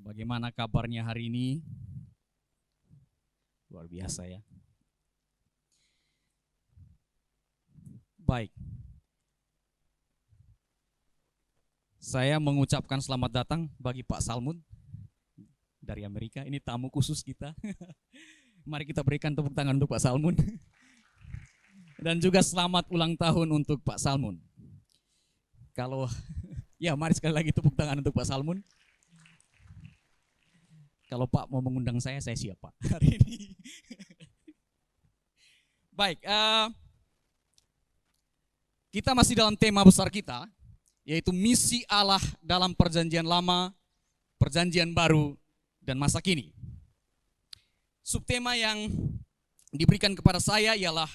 Bagaimana kabarnya hari ini? Luar biasa ya. Baik. Saya mengucapkan selamat datang bagi Pak Salmun dari Amerika. Ini tamu khusus kita. Mari kita berikan tepuk tangan untuk Pak Salmun. Dan juga selamat ulang tahun untuk Pak Salmun. Mari sekali lagi tepuk tangan untuk Pak Salmun. Kalau Pak mau mengundang saya siap Pak hari ini. Baik, kita masih dalam tema besar kita, yaitu misi Allah dalam perjanjian lama, perjanjian baru, dan masa kini. Subtema yang diberikan kepada saya ialah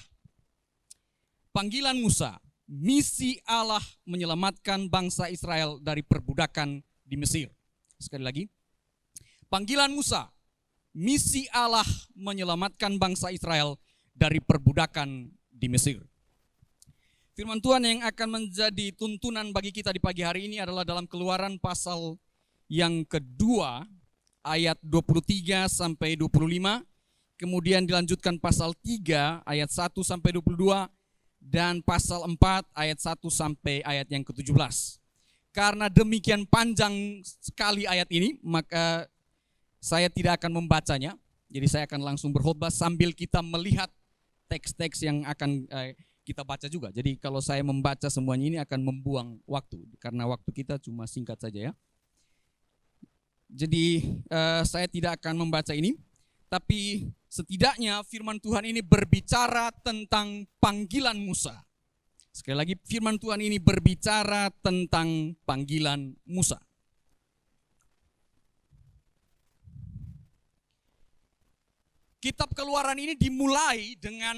panggilan Musa, misi Allah menyelamatkan bangsa Israel dari perbudakan di Mesir. Sekali lagi, panggilan Musa, misi Allah menyelamatkan bangsa Israel dari perbudakan di Mesir. Firman Tuhan yang akan menjadi tuntunan bagi kita di pagi hari ini adalah dalam Keluaran pasal yang kedua, ayat 23 sampai 25, kemudian dilanjutkan pasal 3 ayat 1 sampai 22, dan pasal 4 ayat 1 sampai ayat yang ke-17. Karena demikian panjang sekali ayat ini, maka saya tidak akan membacanya, jadi saya akan langsung berkhotbah sambil kita melihat teks-teks yang akan kita baca juga. Jadi kalau saya membaca semuanya ini akan membuang waktu, karena waktu kita cuma singkat saja ya. Jadi saya tidak akan membaca ini, tapi setidaknya firman Tuhan ini berbicara tentang panggilan Musa. Sekali lagi, firman Tuhan ini berbicara tentang panggilan Musa. Kitab Keluaran ini dimulai dengan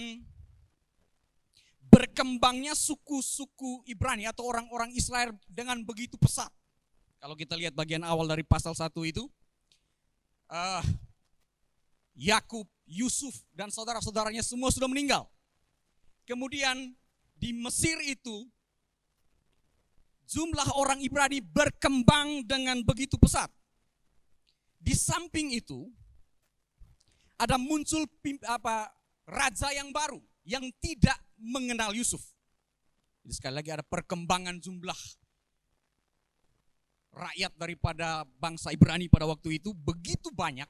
berkembangnya suku-suku Ibrani atau orang-orang Israel dengan begitu pesat. Kalau kita lihat bagian awal dari pasal 1 itu, Yakub, Yusuf, dan saudara-saudaranya semua sudah meninggal. Kemudian di Mesir itu, jumlah orang Ibrani berkembang dengan begitu pesat. Di samping itu, ada muncul raja yang baru yang tidak mengenal Yusuf. Jadi sekali lagi ada perkembangan jumlah rakyat daripada bangsa Ibrani pada waktu itu begitu banyak.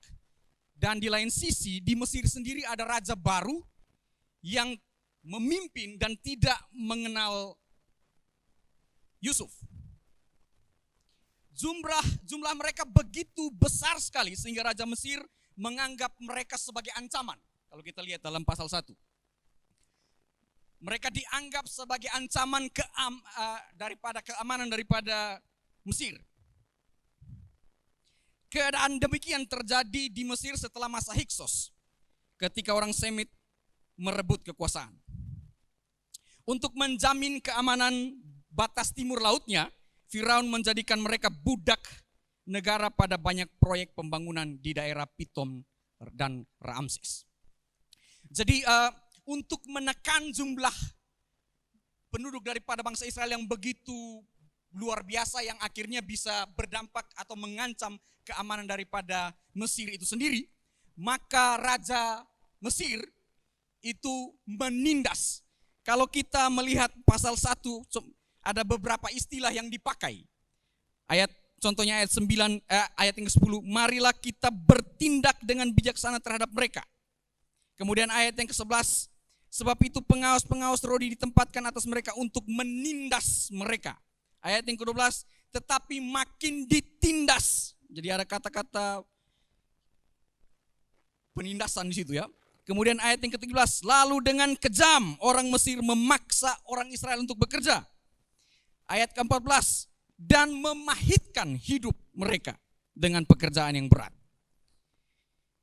Dan di lain sisi di Mesir sendiri ada raja baru yang memimpin dan tidak mengenal Yusuf. Jumlah mereka begitu besar sekali sehingga Raja Mesir menganggap mereka sebagai ancaman. Kalau kita lihat dalam pasal 1. Mereka dianggap sebagai ancaman daripada keamanan daripada Mesir. Keadaan demikian terjadi di Mesir setelah masa Hiksos, ketika orang Semit merebut kekuasaan. Untuk menjamin keamanan batas timur lautnya, Firaun menjadikan mereka budak negara pada banyak proyek pembangunan di daerah Pitom dan Ramses. Jadi untuk menekan jumlah penduduk daripada bangsa Israel yang begitu luar biasa, yang akhirnya bisa berdampak atau mengancam keamanan daripada Mesir itu sendiri, maka Raja Mesir itu menindas. Kalau kita melihat pasal 1, ada beberapa istilah yang dipakai. Contohnya ayat 9, ayat yang ke-10, marilah kita bertindak dengan bijaksana terhadap mereka. Kemudian ayat yang ke-11, sebab itu pengawas-pengawas rodi ditempatkan atas mereka untuk menindas mereka. Ayat yang ke-12, tetapi makin ditindas. Jadi ada kata-kata penindasan di situ ya. Kemudian ayat yang ke-13, lalu dengan kejam orang Mesir memaksa orang Israel untuk bekerja. Ayat ke-14, dan memahitkan hidup mereka dengan pekerjaan yang berat.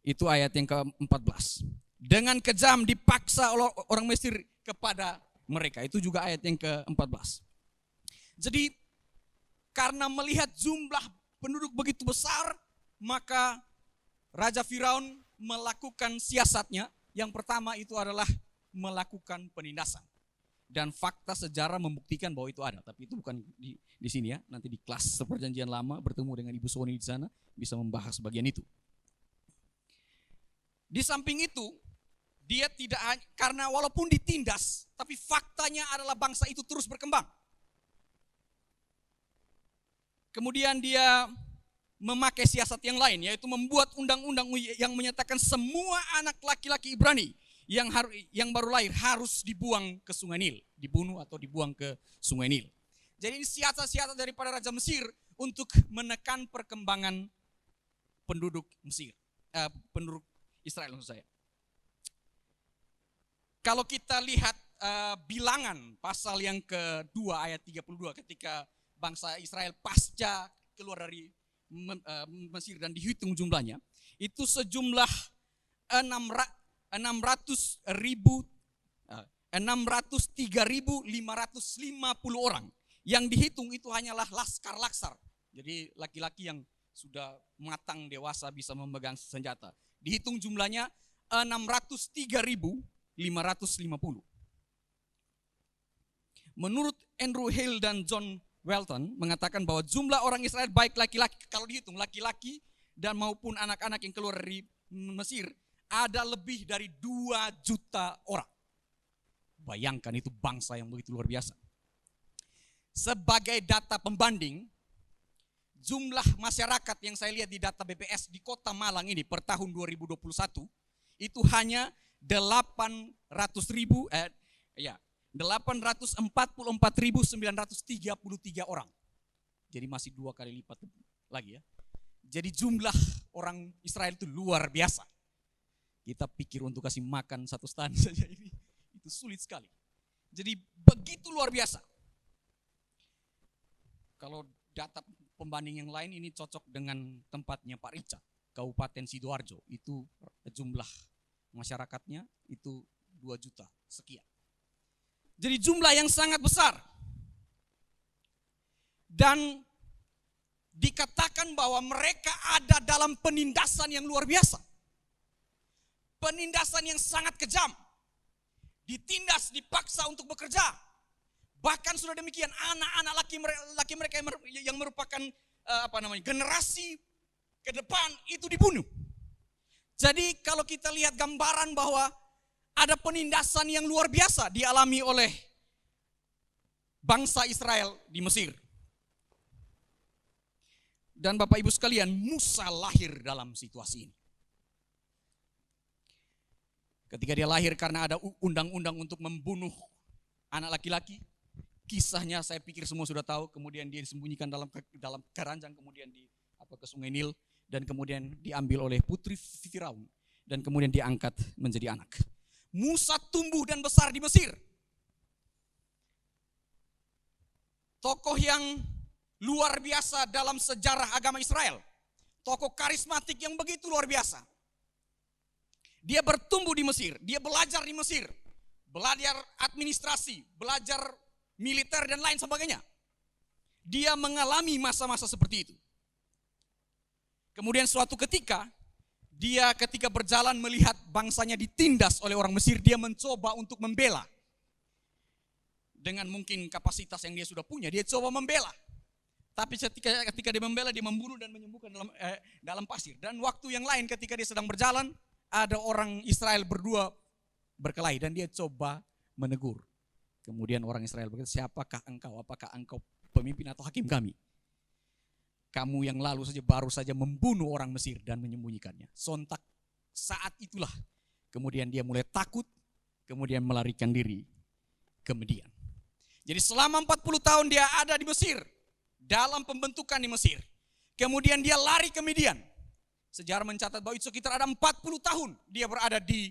Itu ayat yang ke-14. Dengan kejam dipaksa orang Mesir kepada mereka. Itu juga ayat yang ke-14. Jadi karena melihat jumlah penduduk begitu besar, maka Raja Firaun melakukan siasatnya. Yang pertama itu adalah melakukan penindasan. dan fakta sejarah membuktikan bahwa itu ada. Tapi itu bukan di sini ya. Nanti di kelas Perjanjian Lama bertemu dengan Ibu Sony di sana bisa membahas bagian itu. Di samping itu, dia tidak hanya, karena walaupun ditindas, tapi faktanya adalah bangsa itu terus berkembang. Kemudian dia memakai siasat yang lain, yaitu membuat undang-undang yang menyatakan semua anak laki-laki Ibrani yang baru lahir harus dibuang ke Sungai Nil, dibunuh atau dibuang ke Sungai Nil. Jadi ini siasat-siasat daripada Raja Mesir untuk menekan perkembangan penduduk Mesir, penduduk Israel maksud saya. Kalau kita lihat bilangan pasal yang kedua ayat 32 ketika bangsa Israel pasca keluar dari Mesir dan dihitung jumlahnya, itu sejumlah 603.550 orang. Yang dihitung itu hanyalah laskar laksar. Jadi laki-laki yang sudah matang dewasa bisa memegang senjata. Dihitung jumlahnya 603.550. Menurut Andrew Hale dan John Welton mengatakan bahwa jumlah orang Israel baik laki-laki, kalau dihitung laki-laki dan maupun anak-anak yang keluar dari Mesir ada lebih dari 2 juta orang. Bayangkan itu bangsa yang begitu luar biasa. Sebagai data pembanding, jumlah masyarakat yang saya lihat di data BPS di Kota Malang ini per tahun 2021 itu hanya 844.933 orang. Jadi masih 2 kali lipat lagi ya. Jadi jumlah orang Israel itu luar biasa. Kita pikir untuk kasih makan 1 stan saja ini itu sulit sekali. Jadi begitu luar biasa. Kalau data pembanding yang lain ini cocok dengan tempatnya Pak Richard, Kabupaten Sidoarjo. Itu jumlah masyarakatnya itu 2 juta sekian. Jadi jumlah yang sangat besar. Dan dikatakan bahwa mereka ada dalam penindasan yang luar biasa. Penindasan yang sangat kejam. Ditindas, dipaksa untuk bekerja. Bahkan sudah demikian anak-anak laki mereka yang merupakan generasi ke depan itu dibunuh. Jadi kalau kita lihat gambaran bahwa ada penindasan yang luar biasa dialami oleh bangsa Israel di Mesir. Dan Bapak Ibu sekalian, Musa lahir dalam situasi ini. Ketika dia lahir karena ada undang-undang untuk membunuh anak laki-laki. Kisahnya saya pikir semua sudah tahu. Kemudian dia disembunyikan dalam keranjang, kemudian ke Sungai Nil. Dan kemudian diambil oleh putri Firaun. Dan kemudian diangkat menjadi anak. Musa tumbuh dan besar di Mesir. Tokoh yang luar biasa dalam sejarah agama Israel. Tokoh karismatik yang begitu luar biasa. Dia bertumbuh di Mesir, dia belajar di Mesir. Belajar administrasi, belajar militer dan lain sebagainya. Dia mengalami masa-masa seperti itu. Kemudian suatu ketika, dia ketika berjalan melihat bangsanya ditindas oleh orang Mesir, dia mencoba untuk membela. Dengan mungkin kapasitas yang dia sudah punya, dia coba membela. Tapi ketika dia membela, dia membunuh dan menyembuhkan dalam pasir. Dan waktu yang lain ketika dia sedang berjalan, ada orang Israel berdua berkelahi dan dia coba menegur. Kemudian orang Israel berkata, siapakah engkau? Apakah engkau pemimpin atau hakim kami? Kamu yang lalu baru saja membunuh orang Mesir dan menyembunyikannya. Sontak saat itulah kemudian dia mulai takut, kemudian melarikan diri ke Midian. Jadi selama 40 tahun dia ada di Mesir, dalam pembentukan di Mesir. Kemudian dia lari ke Midian. Sejarah mencatat bahwa itu sekitar ada 40 tahun dia berada di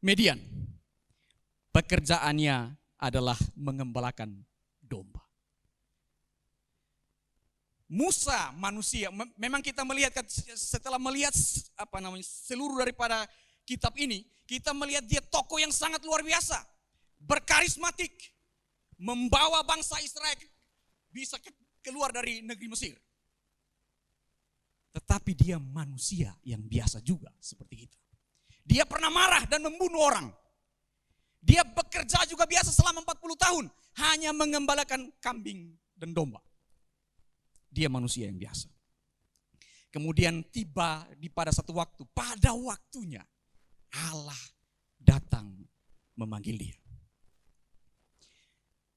Midian. Pekerjaannya adalah mengembalakan domba. Musa manusia, memang kita melihat setelah melihat seluruh daripada kitab ini, kita melihat dia tokoh yang sangat luar biasa, berkarismatik, membawa bangsa Israel bisa keluar dari negeri Mesir. Tetapi dia manusia yang biasa juga seperti kita. Dia pernah marah dan membunuh orang. Dia bekerja juga biasa selama 40 tahun. Hanya mengembalakan kambing dan domba. Dia manusia yang biasa. Kemudian tiba pada satu waktu, pada waktunya Allah datang memanggil dia.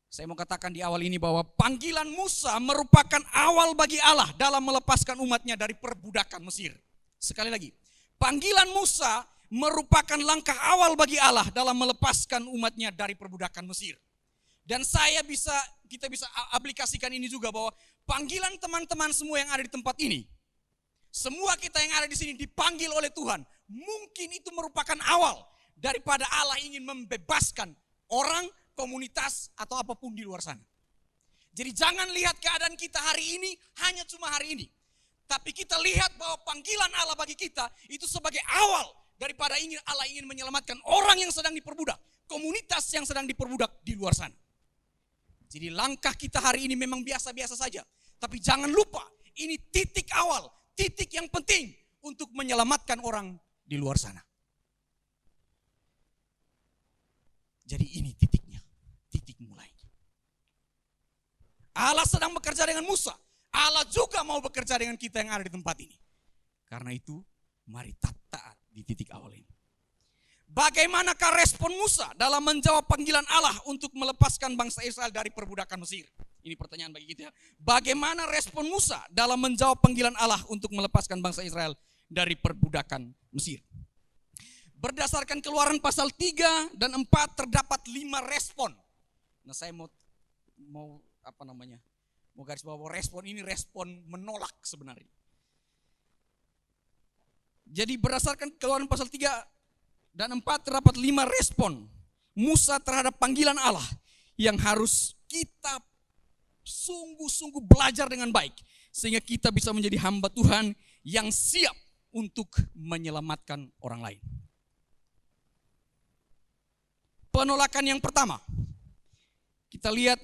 Saya mau katakan di awal ini bahwa panggilan Musa merupakan awal bagi Allah dalam melepaskan umatnya dari perbudakan Mesir. Sekali lagi, panggilan Musa merupakan langkah awal bagi Allah dalam melepaskan umatnya dari perbudakan Mesir. Dan kita bisa aplikasikan ini juga bahwa panggilan teman-teman semua yang ada di tempat ini, semua kita yang ada di sini dipanggil oleh Tuhan. Mungkin itu merupakan awal daripada Allah ingin membebaskan orang, komunitas, atau apapun di luar sana. Jadi jangan lihat keadaan kita hari ini hanya cuma hari ini. Tapi kita lihat bahwa panggilan Allah bagi kita itu sebagai awal daripada Allah ingin menyelamatkan orang yang sedang diperbudak, komunitas yang sedang diperbudak di luar sana. Jadi langkah kita hari ini memang biasa-biasa saja. Tapi jangan lupa, ini titik awal, titik yang penting untuk menyelamatkan orang di luar sana. Jadi ini titiknya, titik mulainya. Allah sedang bekerja dengan Musa. Allah juga mau bekerja dengan kita yang ada di tempat ini. Karena itu, mari taat di titik awal ini. Bagaimanakah respon Musa dalam menjawab panggilan Allah untuk melepaskan bangsa Israel dari perbudakan Mesir? Ini pertanyaan bagi kita. Bagaimana respon Musa dalam menjawab panggilan Allah untuk melepaskan bangsa Israel dari perbudakan Mesir? Berdasarkan Keluaran pasal 3 dan 4 terdapat 5 respon. Nah, saya mau garis bawah respon ini respon menolak sebenarnya. Jadi berdasarkan Keluaran pasal 3 dan 4 terdapat 5 respon Musa terhadap panggilan Allah yang harus kita sungguh-sungguh belajar dengan baik. Sehingga kita bisa menjadi hamba Tuhan yang siap untuk menyelamatkan orang lain. Penolakan yang pertama, kita lihat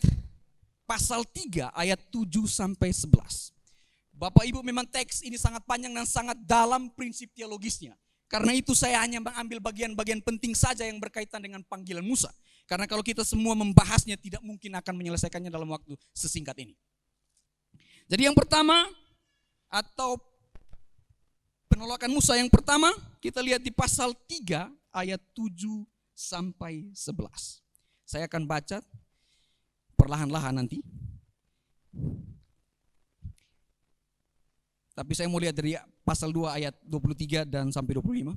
pasal 3 ayat 7-11. Bapak Ibu, memang teks ini sangat panjang dan sangat dalam prinsip teologisnya. Karena itu saya hanya mengambil bagian-bagian penting saja yang berkaitan dengan panggilan Musa. Karena kalau kita semua membahasnya tidak mungkin akan menyelesaikannya dalam waktu sesingkat ini. Jadi yang pertama, atau penolakan Musa yang pertama, kita lihat di pasal 3 ayat 7-11. Saya akan baca perlahan-lahan nanti. Tapi saya mau lihat dari pasal 2 ayat 23 dan sampai 25.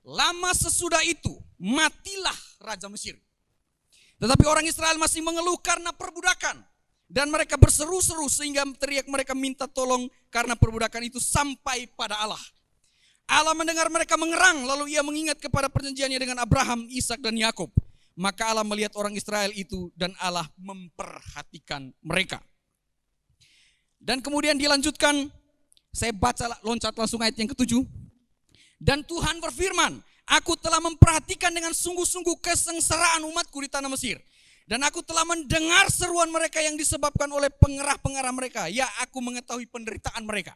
Lama sesudah itu, matilah Raja Mesir. Tetapi orang Israel masih mengeluh karena perbudakan. Dan mereka berseru-seru sehingga teriak mereka minta tolong karena perbudakan itu sampai pada Allah. Allah mendengar mereka mengerang, lalu ia mengingat kepada perjanjiannya dengan Abraham, Ishak dan Yakub. Maka Allah melihat orang Israel itu dan Allah memperhatikan mereka. Dan kemudian dilanjutkan, saya baca loncat langsung ayat yang ke-7. Dan Tuhan berfirman, aku telah memperhatikan dengan sungguh-sungguh kesengsaraan umatku di tanah Mesir. Dan aku telah mendengar seruan mereka yang disebabkan oleh pengerah-pengerah mereka. Ya, aku mengetahui penderitaan mereka.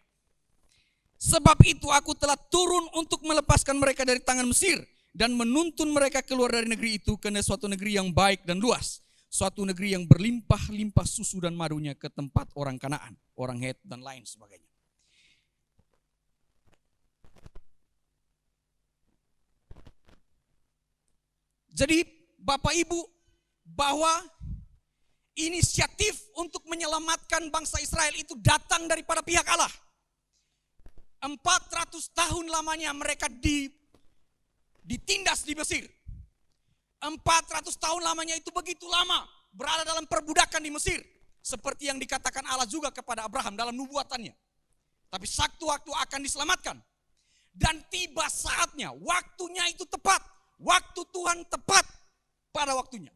Sebab itu aku telah turun untuk melepaskan mereka dari tangan Mesir. Dan menuntun mereka keluar dari negeri itu ke suatu negeri yang baik dan luas. Suatu negeri yang berlimpah-limpah susu dan madunya, ke tempat orang Kanaan, orang Het dan lain sebagainya. Jadi Bapak Ibu, bahwa inisiatif untuk menyelamatkan bangsa Israel itu datang daripada pihak Allah. 400 tahun lamanya mereka ditindas di Mesir. 400 tahun lamanya itu begitu lama berada dalam perbudakan di Mesir. Seperti yang dikatakan Allah juga kepada Abraham dalam nubuatannya. Tapi satu waktu akan diselamatkan. Dan tiba saatnya, waktunya itu tepat. Waktu Tuhan tepat pada waktunya.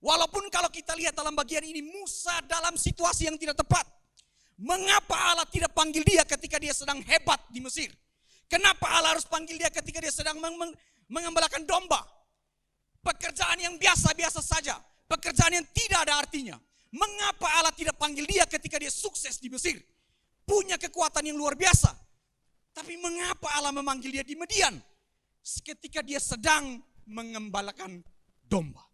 Walaupun kalau kita lihat dalam bagian ini Musa dalam situasi yang tidak tepat. Mengapa Allah tidak panggil dia ketika dia sedang hebat di Mesir? Kenapa Allah harus panggil dia ketika dia sedang mengembalakan domba? Pekerjaan yang biasa-biasa saja. Pekerjaan yang tidak ada artinya. Mengapa Allah tidak panggil dia ketika dia sukses di Mesir? Punya kekuatan yang luar biasa. Tapi mengapa Allah memanggil dia di Midian? Ketika dia sedang mengembalakan domba.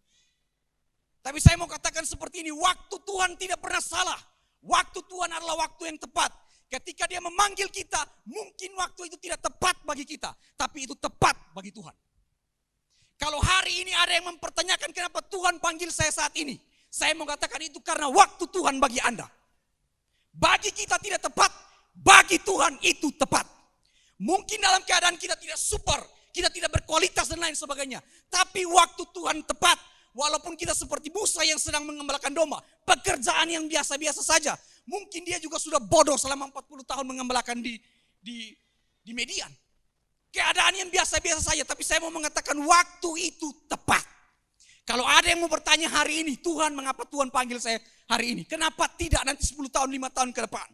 Tapi saya mau katakan seperti ini, waktu Tuhan tidak pernah salah. Waktu Tuhan adalah waktu yang tepat. Ketika dia memanggil kita, mungkin waktu itu tidak tepat bagi kita, tapi itu tepat bagi Tuhan. Kalau hari ini ada yang mempertanyakan kenapa Tuhan panggil saya saat ini, saya mau katakan itu karena waktu Tuhan bagi Anda. Bagi kita tidak tepat, bagi Tuhan itu tepat. Mungkin dalam keadaan kita tidak super, kita tidak berkualitas dan lain sebagainya. Tapi waktu Tuhan tepat, walaupun kita seperti Musa yang sedang mengembalakan domba, pekerjaan yang biasa-biasa saja. Mungkin dia juga sudah bodoh selama 40 tahun mengembalakan di Median. Keadaan yang biasa-biasa saja, tapi saya mau mengatakan waktu itu tepat. Kalau ada yang mau bertanya hari ini, Tuhan mengapa Tuhan panggil saya hari ini? Kenapa tidak nanti 10 tahun, 5 tahun ke depan?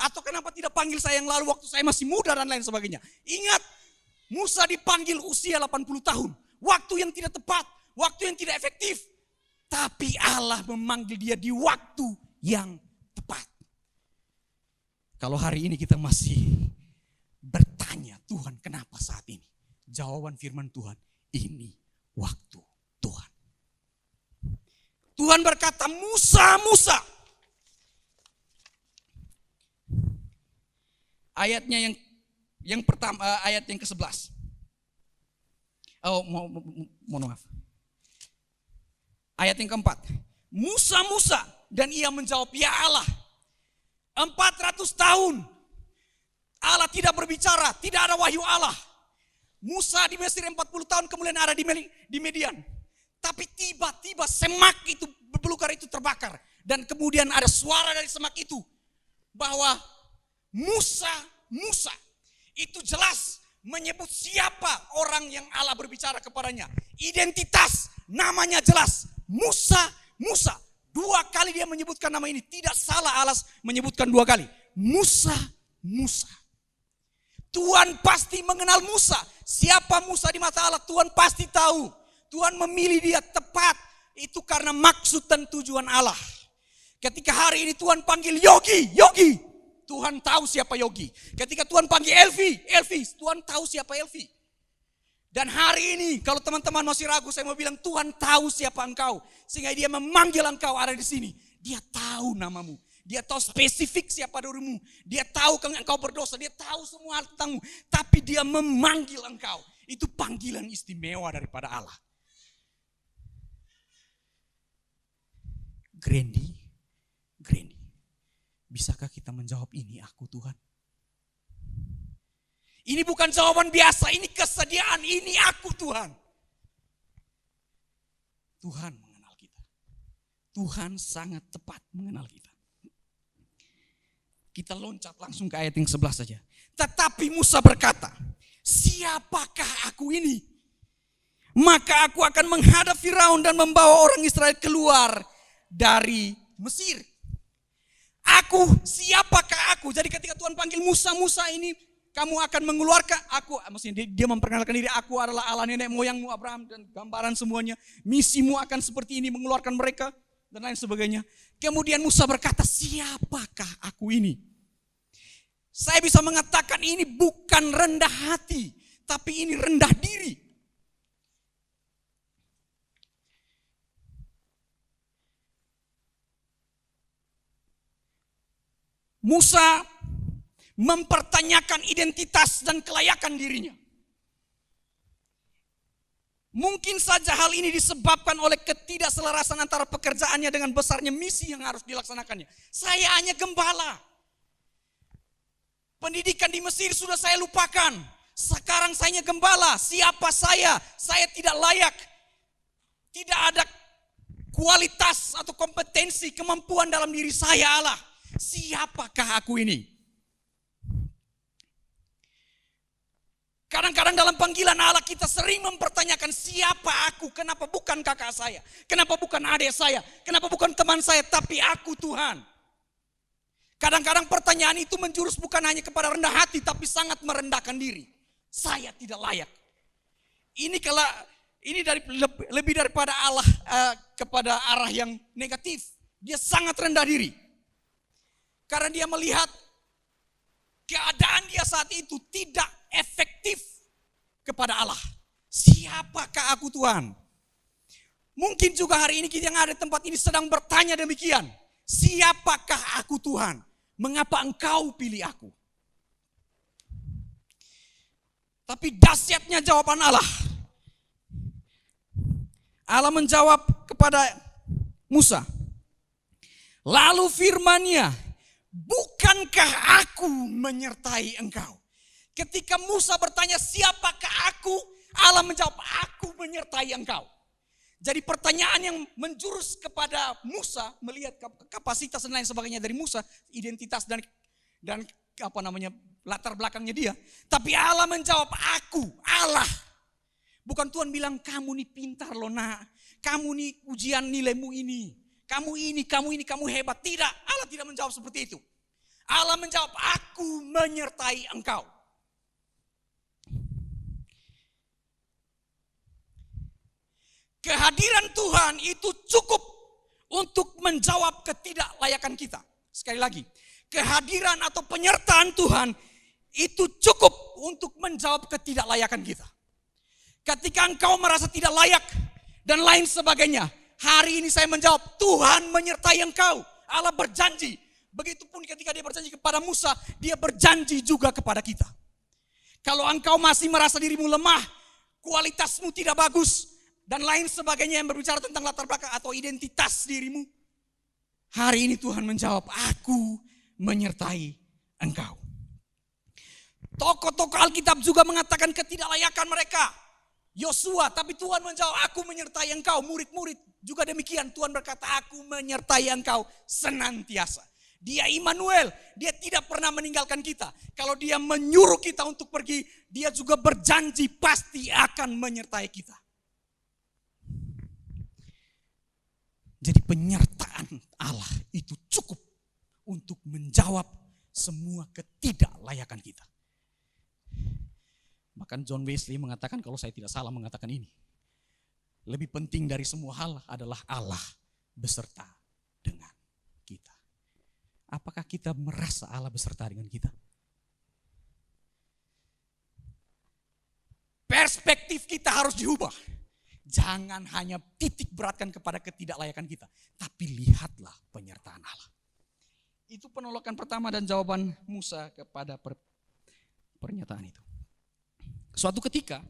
Atau kenapa tidak panggil saya yang lalu waktu saya masih muda dan lain sebagainya? Ingat, Musa dipanggil usia 80 tahun. Waktu yang tidak tepat, waktu yang tidak efektif. Tapi Allah memanggil dia di waktu yang tepat. Kalau hari ini kita masih bertanya, Tuhan kenapa saat ini? Jawaban firman Tuhan, ini waktu Tuhan. Tuhan berkata, Musa, Musa. Ayatnya yang pertama, ayat yang ke-11. Oh, mohon maaf. Ayat yang keempat. Musa, Musa. Dan ia menjawab, ya Allah. 400 tahun. Allah tidak berbicara, tidak ada wahyu Allah. Musa di Mesir 40 tahun kemudian ada di Median. Tapi tiba-tiba semak itu, belukar itu terbakar. Dan kemudian ada suara dari semak itu. Bahwa Musa, Musa. Itu jelas menyebut siapa orang yang Allah berbicara kepadanya. Identitas, namanya jelas. Musa, Musa. 2 kali dia menyebutkan nama ini. Tidak salah Allah menyebutkan 2 kali. Musa, Musa. Tuhan pasti mengenal Musa. Siapa Musa di mata Allah? Tuhan pasti tahu. Tuhan memilih dia tepat. Itu karena maksud dan tujuan Allah. Ketika hari ini Tuhan panggil Yogi, Yogi. Tuhan tahu siapa Yogi. Ketika Tuhan panggil Elvi, Elvi. Tuhan tahu siapa Elvi. Dan hari ini kalau teman-teman masih ragu, saya mau bilang Tuhan tahu siapa engkau. Sehingga dia memanggil engkau ada di sini. Dia tahu namamu. Dia tahu spesifik siapa dirimu. Dia tahu engkau berdosa. Dia tahu semua hal tentangmu. Tapi dia memanggil engkau. Itu panggilan istimewa daripada Allah. Grandi, Grandi. Bisakah kita menjawab ini aku Tuhan? Ini bukan jawaban biasa, ini kesediaan, ini aku Tuhan. Tuhan mengenal kita. Tuhan sangat tepat mengenal kita. Kita loncat langsung ke ayat yang 11 saja. Tetapi Musa berkata, siapakah aku ini? Maka aku akan menghadap Firaun dan membawa orang Israel keluar dari Mesir. Aku, siapakah aku? Jadi ketika Tuhan panggil Musa, Musa ini kamu akan mengeluarkan aku, maksudnya dia memperkenalkan diri, aku adalah Allah nenek moyangmu Abraham dan gambaran semuanya. Misimu akan seperti ini, mengeluarkan mereka dan lain sebagainya. Kemudian Musa berkata, siapakah aku ini? Saya bisa mengatakan ini bukan rendah hati, tapi ini rendah diri. Musa mempertanyakan identitas dan kelayakan dirinya. Mungkin saja hal ini disebabkan oleh ketidakselarasan antara pekerjaannya dengan besarnya misi yang harus dilaksanakannya. Saya hanya gembala. Pendidikan di Mesir sudah saya lupakan. Sekarang saya hanya gembala. Siapa saya? Saya tidak layak. Tidak ada kualitas atau kompetensi, kemampuan dalam diri saya Allah. Siapakah aku ini? Kadang-kadang dalam panggilan Allah kita sering mempertanyakan siapa aku, kenapa bukan kakak saya, kenapa bukan adik saya, kenapa bukan teman saya, tapi aku Tuhan. Kadang-kadang pertanyaan itu menjurus bukan hanya kepada rendah hati, tapi sangat merendahkan diri. Saya tidak layak. Ini lebih daripada Allah kepada arah yang negatif. Dia sangat rendah diri. Karena dia melihat keadaan dia saat itu tidak efektif kepada Allah. Siapakah aku Tuhan? Mungkin juga hari ini kita yang ada di tempat ini sedang bertanya demikian. Siapakah aku Tuhan? Mengapa engkau pilih aku? Tapi dahsyatnya jawaban Allah. Allah menjawab kepada Musa. Lalu firman-Nya, bukankah aku menyertai engkau? Ketika Musa bertanya siapakah aku? Allah menjawab, aku menyertai engkau. Jadi pertanyaan yang menjurus kepada Musa, melihat kapasitas dan lain sebagainya dari Musa, identitas dan latar belakangnya dia. Tapi Allah menjawab, aku, Allah. Bukan Tuhan bilang, kamu nih pintar loh nak, kamu nih ujian nilaimu ini, kamu hebat. Tidak, Allah tidak menjawab seperti itu. Allah menjawab, aku menyertai engkau. Kehadiran Tuhan itu cukup untuk menjawab ketidaklayakan kita. Sekali lagi, kehadiran atau penyertaan Tuhan itu cukup untuk menjawab ketidaklayakan kita. Ketika engkau merasa tidak layak dan lain sebagainya, hari ini saya menjawab, Tuhan menyertai engkau. Allah berjanji. Begitupun ketika dia berjanji kepada Musa, dia berjanji juga kepada kita. Kalau engkau masih merasa dirimu lemah, kualitasmu tidak bagus, dan lain sebagainya yang berbicara tentang latar belakang atau identitas dirimu, hari ini Tuhan menjawab, aku menyertai engkau. Tokoh-tokoh Alkitab juga mengatakan ketidaklayakan mereka. Yosua, tapi Tuhan menjawab, aku menyertai engkau. Murid-murid juga demikian, Tuhan berkata, aku menyertai engkau senantiasa. Dia Immanuel, dia tidak pernah meninggalkan kita. Kalau dia menyuruh kita untuk pergi, dia juga berjanji pasti akan menyertai kita. Jadi penyertaan Allah itu cukup untuk menjawab semua ketidaklayakan kita. Bahkan John Wesley mengatakan, kalau saya tidak salah mengatakan ini, lebih penting dari semua hal adalah Allah beserta dengan kita. Apakah kita merasa Allah beserta dengan kita? Perspektif kita harus diubah. Jangan hanya titik beratkan kepada ketidaklayakan kita, tapi lihatlah penyertaan Allah. Itu penolakan pertama dan jawaban Musa kepada pernyataan itu. Suatu ketika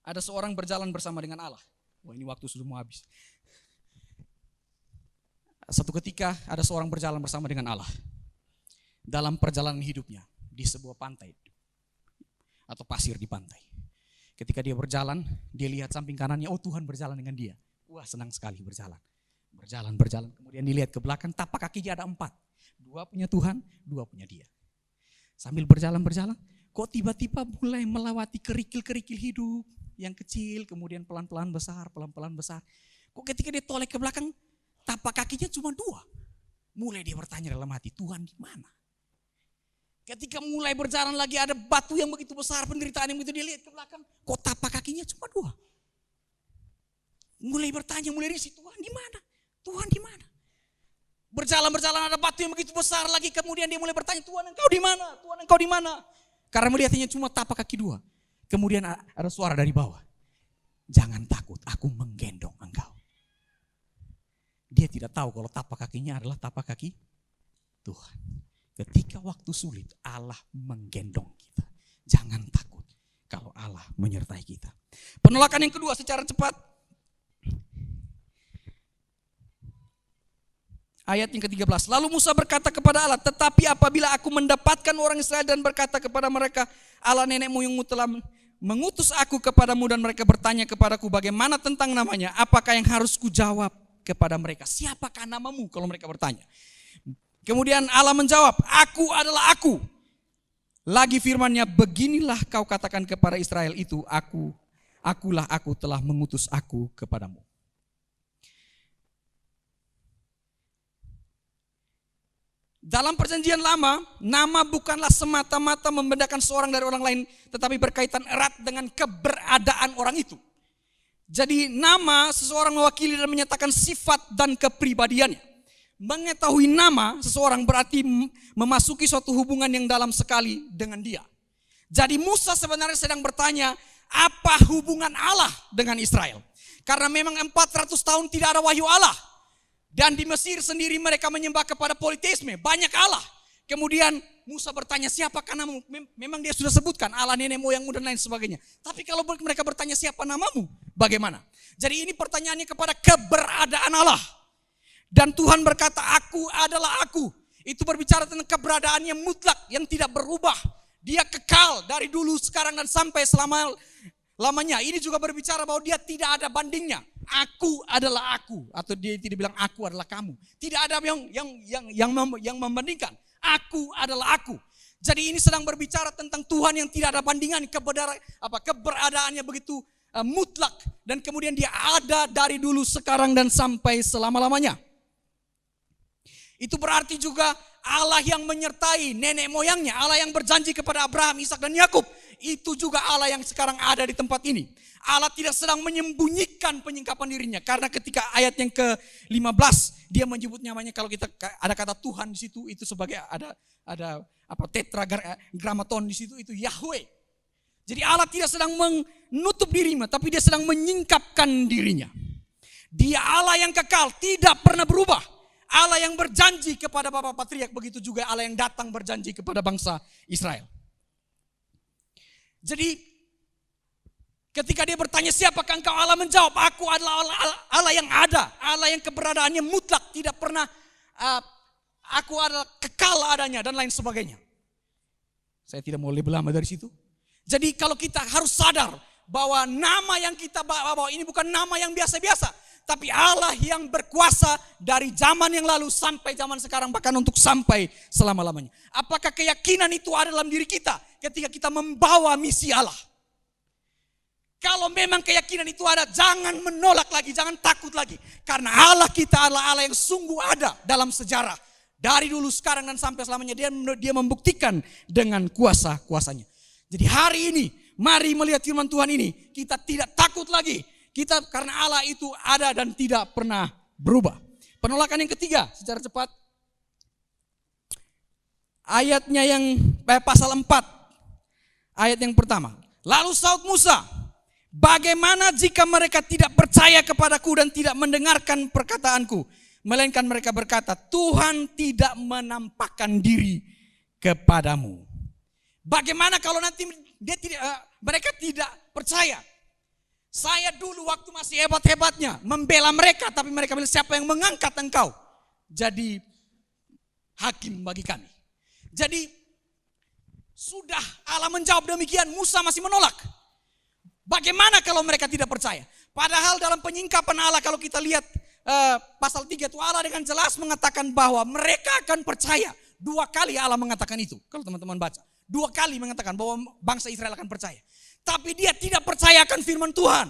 ada seorang berjalan bersama dengan Allah. Wah, ini waktu sudah mau habis. Suatu ketika ada seorang berjalan bersama dengan Allah dalam perjalanan hidupnya di sebuah pantai atau pasir di pantai. Ketika dia berjalan, dia lihat samping kanannya, oh Tuhan berjalan dengan dia. Wah, senang sekali berjalan. Berjalan. Kemudian dilihat ke belakang, tapak kakinya ada 4. 2 punya Tuhan, 2 punya dia. Sambil berjalan, kok tiba-tiba mulai melewati kerikil-kerikil hidup yang kecil, kemudian pelan-pelan besar. Kok ketika dia toleh ke belakang, tapak kakinya cuma 2. Mulai dia bertanya dalam hati, Tuhan di mana? Ketika mulai berjalan lagi ada batu yang begitu besar, penderitaan yang begitu, dia lihat ke belakang, kok tapak kakinya cuma 2. Mulai bertanya, mulai risih, Tuhan di mana? Tuhan di mana? Berjalan ada batu yang begitu besar lagi, kemudian dia mulai bertanya, Tuhan engkau di mana? Tuhan engkau di mana? Karena melihatnya cuma tapak kaki 2. Kemudian ada suara dari bawah, jangan takut, aku menggendong engkau. Dia tidak tahu kalau tapak kakinya adalah tapak kaki Tuhan. Ketika waktu sulit, Allah menggendong kita. Jangan takut kalau Allah menyertai kita. Penolakan yang kedua secara cepat. Ayat yang ke-13. Lalu Musa berkata kepada Allah, tetapi apabila aku mendapatkan orang Israel dan berkata kepada mereka, Allah nenek moyangmu telah mengutus aku kepadamu dan mereka bertanya kepadaku bagaimana tentang namanya, apakah yang harus kujawab kepada mereka? Siapakah namamu kalau mereka bertanya? Kemudian Allah menjawab, aku adalah aku. Lagi firman-Nya, beginilah kau katakan kepada Israel itu, akulah aku telah mengutus aku kepadamu. Dalam perjanjian lama, nama bukanlah semata-mata membedakan seorang dari orang lain, tetapi berkaitan erat dengan keberadaan orang itu. Jadi nama seseorang mewakili dan menyatakan sifat dan kepribadiannya. Mengetahui nama seseorang berarti memasuki suatu hubungan yang dalam sekali dengan dia. Jadi Musa sebenarnya sedang bertanya, apa hubungan Allah dengan Israel? Karena memang 400 tahun tidak ada wahyu Allah. Dan di Mesir sendiri mereka menyembah kepada politeisme, banyak Allah. Kemudian Musa bertanya, siapakah namamu? Memang dia sudah sebutkan Allah nenek moyangmu dan lain sebagainya. Tapi kalau mereka bertanya siapa namamu, bagaimana? Jadi ini pertanyaannya kepada keberadaan Allah. Dan Tuhan berkata, aku adalah aku. Itu berbicara tentang keberadaan yang mutlak, yang tidak berubah. Dia kekal dari dulu, sekarang, dan sampai selama-lamanya. Ini juga berbicara bahwa dia tidak ada bandingnya. Aku adalah aku. Atau dia tidak bilang aku adalah kamu. Tidak ada yang membandingkan. Aku adalah aku. Jadi ini sedang berbicara tentang Tuhan yang tidak ada bandingan. Keberadaannya begitu mutlak. Dan kemudian dia ada dari dulu, sekarang, dan sampai selama-lamanya. Itu berarti juga Allah yang menyertai nenek moyangnya. Allah yang berjanji kepada Abraham, Ishak, dan Yakub. Itu juga Allah yang sekarang ada di tempat ini. Allah tidak sedang menyembunyikan penyingkapan dirinya. Karena ketika ayat yang ke-15 dia menyebut namanya, kalau kita ada kata Tuhan di situ, itu sebagai ada tetragrammaton di situ, itu Yahweh. Jadi Allah tidak sedang menutup dirinya, tapi dia sedang menyingkapkan dirinya. Dia Allah yang kekal, tidak pernah berubah. Allah yang berjanji kepada Bapak Patriark, begitu juga Allah yang datang berjanji kepada bangsa Israel. Jadi ketika dia bertanya siapakah engkau, Allah menjawab, aku adalah Allah yang ada, Allah yang keberadaannya mutlak, tidak pernah, aku adalah kekal adanya, dan lain sebagainya. Saya tidak mau lebih lama dari situ. Jadi kalau kita harus sadar bahwa nama yang kita bawa ini bukan nama yang biasa-biasa, tapi Allah yang berkuasa dari zaman yang lalu sampai zaman sekarang, bahkan untuk sampai selama-lamanya. Apakah keyakinan itu ada dalam diri kita ketika kita membawa misi Allah? Kalau memang keyakinan itu ada, jangan menolak lagi, jangan takut lagi. Karena Allah kita adalah Allah yang sungguh ada dalam sejarah. Dari dulu, sekarang, dan sampai selamanya. Dia membuktikan dengan kuasa-kuasanya. Jadi hari ini, mari melihat firman Tuhan ini. Kita tidak takut lagi. Kita karena Allah itu ada dan tidak pernah berubah. Penolakan yang ketiga, secara cepat. Ayatnya yang pasal 4. Ayat yang pertama. Lalu saut Musa, bagaimana jika mereka tidak percaya kepadaku dan tidak mendengarkan perkataanku? Melainkan mereka berkata, Tuhan tidak menampakkan diri kepadamu. Bagaimana kalau nanti mereka tidak percaya? Saya dulu waktu masih hebat-hebatnya membela mereka, tapi mereka bilang, siapa yang mengangkat engkau jadi hakim bagi kami? Jadi sudah Allah menjawab demikian, Musa masih menolak. Bagaimana kalau mereka tidak percaya? Padahal dalam penyingkapan Allah, kalau kita lihat pasal 3 itu, Allah dengan jelas mengatakan bahwa mereka akan percaya. 2 kali Allah mengatakan itu. Kalau teman-teman baca, 2 kali mengatakan bahwa bangsa Israel akan percaya. Tapi dia tidak percaya akan firman Tuhan.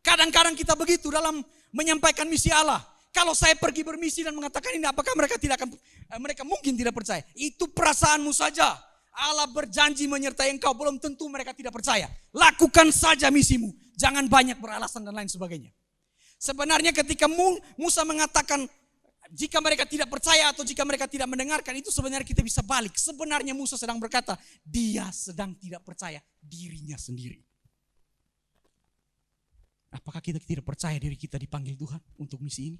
Kadang-kadang kita begitu dalam menyampaikan misi Allah. Kalau saya pergi bermisi dan mengatakan ini, apakah mereka mungkin tidak percaya? Itu perasaanmu saja. Allah berjanji menyertai engkau, belum tentu mereka tidak percaya. Lakukan saja misimu, jangan banyak beralasan dan lain sebagainya. Sebenarnya ketika Musa mengatakan jika mereka tidak percaya atau jika mereka tidak mendengarkan, itu sebenarnya kita bisa balik. Sebenarnya Musa sedang berkata, dia sedang tidak percaya dirinya sendiri. Apakah kita tidak percaya diri kita dipanggil Tuhan untuk misi ini?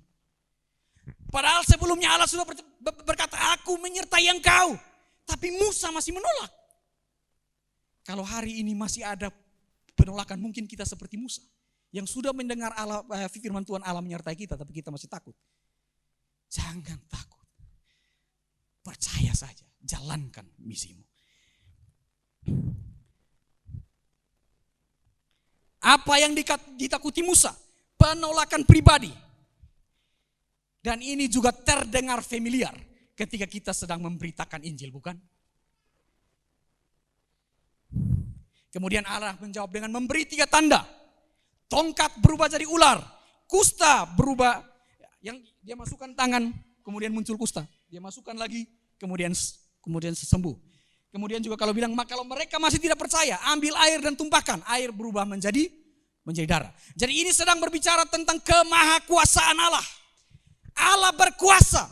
Padahal sebelumnya Allah sudah berkata, aku menyertai engkau. Tapi Musa masih menolak. Kalau hari ini masih ada penolakan, mungkin kita seperti Musa. Yang sudah mendengar firman Tuhan Allah menyertai kita, tapi kita masih takut. Jangan takut. Percaya saja, jalankan misimu. Apa yang ditakuti Musa? Penolakan pribadi. Dan ini juga terdengar familiar ketika kita sedang memberitakan Injil, bukan? Kemudian Allah menjawab dengan memberi 3 tanda. Tongkat berubah jadi ular, kusta berubah, yang dia masukkan tangan, kemudian muncul kusta. Dia masukkan lagi, kemudian sembuh. Kemudian juga kalau bilang, kalau mereka masih tidak percaya, ambil air dan tumpahkan. Air berubah menjadi darah. Jadi ini sedang berbicara tentang kemahakuasaan Allah. Allah berkuasa.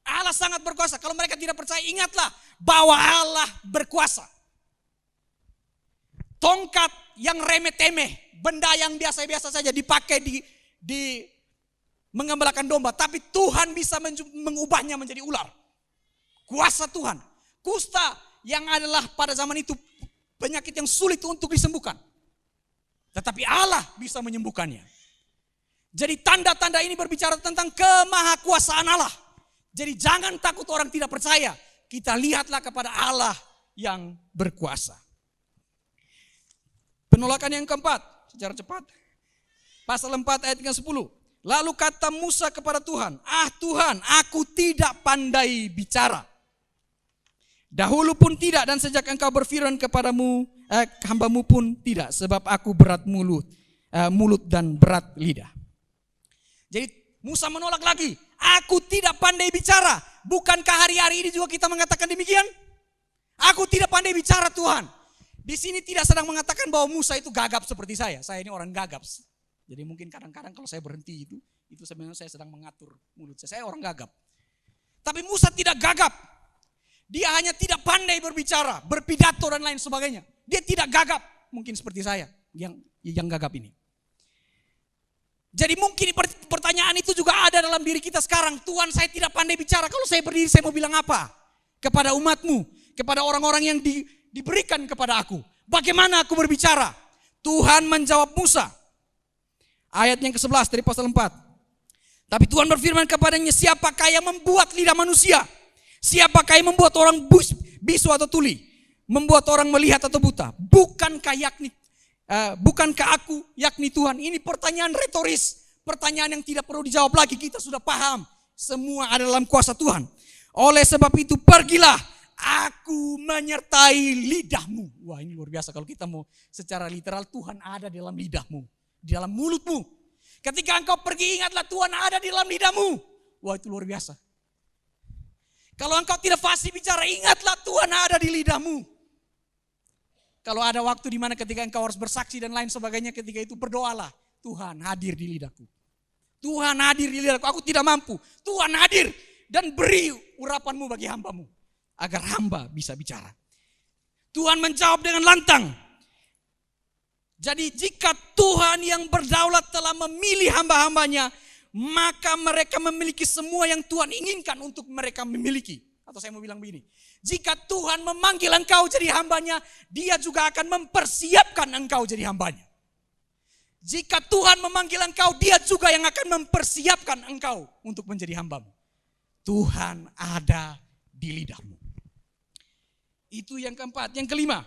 Allah sangat berkuasa. Kalau mereka tidak percaya, ingatlah bahwa Allah berkuasa. Tongkat yang remeh-temeh, benda yang biasa-biasa saja dipakai mengembalakan domba, tapi Tuhan bisa mengubahnya menjadi ular. Kuasa Tuhan. Kusta yang adalah pada zaman itu penyakit yang sulit untuk disembuhkan. Tetapi Allah bisa menyembuhkannya. Jadi tanda-tanda ini berbicara tentang kemahakuasaan Allah. Jadi jangan takut orang tidak percaya. Kita lihatlah kepada Allah yang berkuasa. Penolakan yang keempat, secara cepat. Pasal 4 ayat 10. Lalu kata Musa kepada Tuhan, Tuhan, aku tidak pandai bicara. Dahulu pun tidak, dan sejak engkau berfirman kepadamu, hambamu pun tidak, sebab aku berat mulut dan berat lidah. Jadi Musa menolak lagi, aku tidak pandai bicara. Bukankah hari-hari ini juga kita mengatakan demikian? Aku tidak pandai bicara, Tuhan. Di sini tidak sedang mengatakan bahwa Musa itu gagap seperti saya. Saya ini orang gagap. Jadi mungkin kadang-kadang kalau saya berhenti itu sebenarnya saya sedang mengatur mulut saya. Saya orang gagap. Tapi Musa tidak gagap. Dia hanya tidak pandai berbicara, berpidato dan lain sebagainya. Dia tidak gagap. Mungkin seperti saya yang gagap ini. Jadi mungkin pertanyaan itu juga ada dalam diri kita sekarang. Tuhan, saya tidak pandai bicara. Kalau saya berdiri, saya mau bilang apa? Kepada umatmu, kepada orang-orang yang diberikan kepada aku. Bagaimana aku berbicara? Tuhan menjawab Musa. Ayat yang ke-11 dari pasal 4. Tapi Tuhan berfirman kepadanya, siapakah yang membuat lidah manusia? Siapakah yang membuat orang bisu atau tuli? Membuat orang melihat atau buta? Bukankah aku, yakni Tuhan? Ini pertanyaan retoris. Pertanyaan yang tidak perlu dijawab lagi. Kita sudah paham. Semua ada dalam kuasa Tuhan. Oleh sebab itu pergilah. Aku menyertai lidahmu. Wah, ini luar biasa. Kalau kita mau secara literal, Tuhan ada di dalam lidahmu. Di dalam mulutmu. Ketika engkau pergi, ingatlah Tuhan ada di dalam lidahmu. Wah, itu luar biasa. Kalau engkau tidak fasih bicara, ingatlah Tuhan ada di lidahmu. Kalau ada waktu di mana ketika engkau harus bersaksi dan lain sebagainya, ketika itu berdoalah. Tuhan hadir di lidahku. Tuhan hadir di lidahku. Aku tidak mampu. Tuhan hadir dan beri urapanmu bagi hambamu. Agar hamba bisa bicara. Tuhan menjawab dengan lantang. Jadi jika Tuhan yang berdaulat telah memilih hamba-hambanya, maka mereka memiliki semua yang Tuhan inginkan untuk mereka memiliki. Atau saya mau bilang begini, jika Tuhan memanggil engkau jadi hambanya, dia juga akan mempersiapkan engkau jadi hambanya. Jika Tuhan memanggil engkau, dia juga yang akan mempersiapkan engkau untuk menjadi hambamu. Tuhan ada di lidahmu. Itu yang keempat. Yang kelima,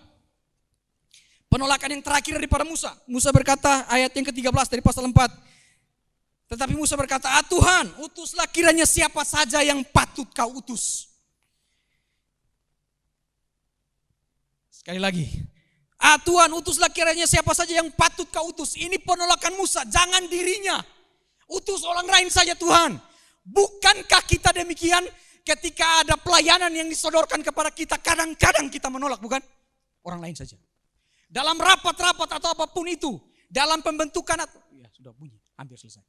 penolakan yang terakhir daripada Musa. Musa berkata, ayat yang ke-13 dari pasal 4. Tetapi Musa berkata, Tuhan, utuslah kiranya siapa saja yang patut kau utus. Sekali lagi. Tuhan, utuslah kiranya siapa saja yang patut kau utus. Ini penolakan Musa, jangan dirinya. Utus orang lain saja Tuhan. Bukankah kita demikian ketika ada pelayanan yang disodorkan kepada kita, kadang-kadang kita menolak, bukan? Orang lain saja. Dalam rapat-rapat atau apapun itu, dalam pembentukan atau ya sudah bunyi, hampir selesai.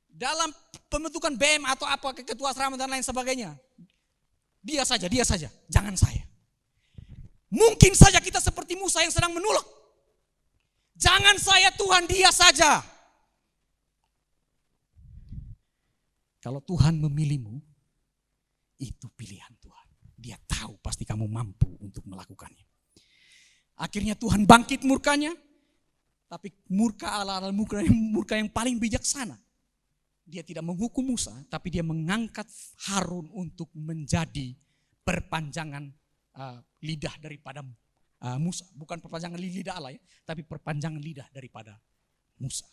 Dalam pembentukan BM atau apa ketua asrama dan lain sebagainya, dia saja, jangan saya. Mungkin saja kita seperti Musa yang sedang menolak. Jangan saya Tuhan, dia saja. Kalau Tuhan memilihmu, itu pilihan Tuhan. Dia tahu pasti kamu mampu untuk melakukannya. Akhirnya Tuhan bangkit murkanya, tapi murka Allah adalah murka yang paling bijaksana. Dia tidak menghukum Musa, tapi dia mengangkat Harun untuk menjadi perpanjangan lidah daripada Musa. Bukan perpanjangan lidah Allah ya, tapi perpanjangan lidah daripada Musa.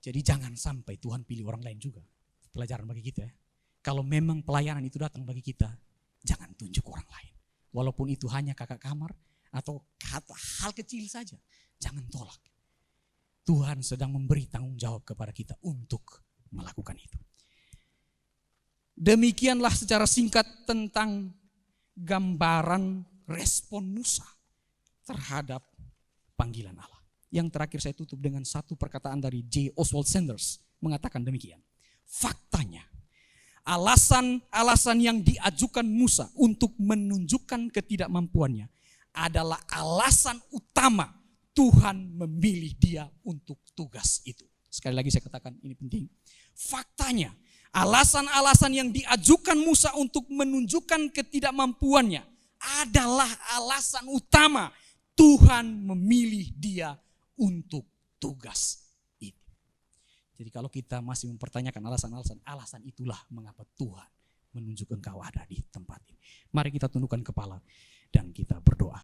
Jadi jangan sampai Tuhan pilih orang lain juga. Pelajaran bagi kita ya. Kalau memang pelayanan itu datang bagi kita, jangan tunjuk orang lain. Walaupun itu hanya kakak kamar atau hal kecil saja, jangan tolak. Tuhan sedang memberi tanggung jawab kepada kita untuk melakukan itu. Demikianlah secara singkat tentang gambaran respon Musa terhadap panggilan Allah. Yang terakhir saya tutup dengan satu perkataan dari J. Oswald Sanders mengatakan demikian. Faktanya, alasan yang diajukan Musa untuk menunjukkan ketidakmampuannya adalah alasan utama Tuhan memilih dia untuk tugas itu. Sekali lagi saya katakan ini penting. Faktanya, alasan-alasan yang diajukan Musa untuk menunjukkan ketidakmampuannya adalah alasan utama Tuhan memilih dia untuk tugas itu. Jadi kalau kita masih mempertanyakan alasan itulah mengapa Tuhan menunjuk engkau ada di tempat ini. Mari kita tundukkan kepala dan kita berdoa.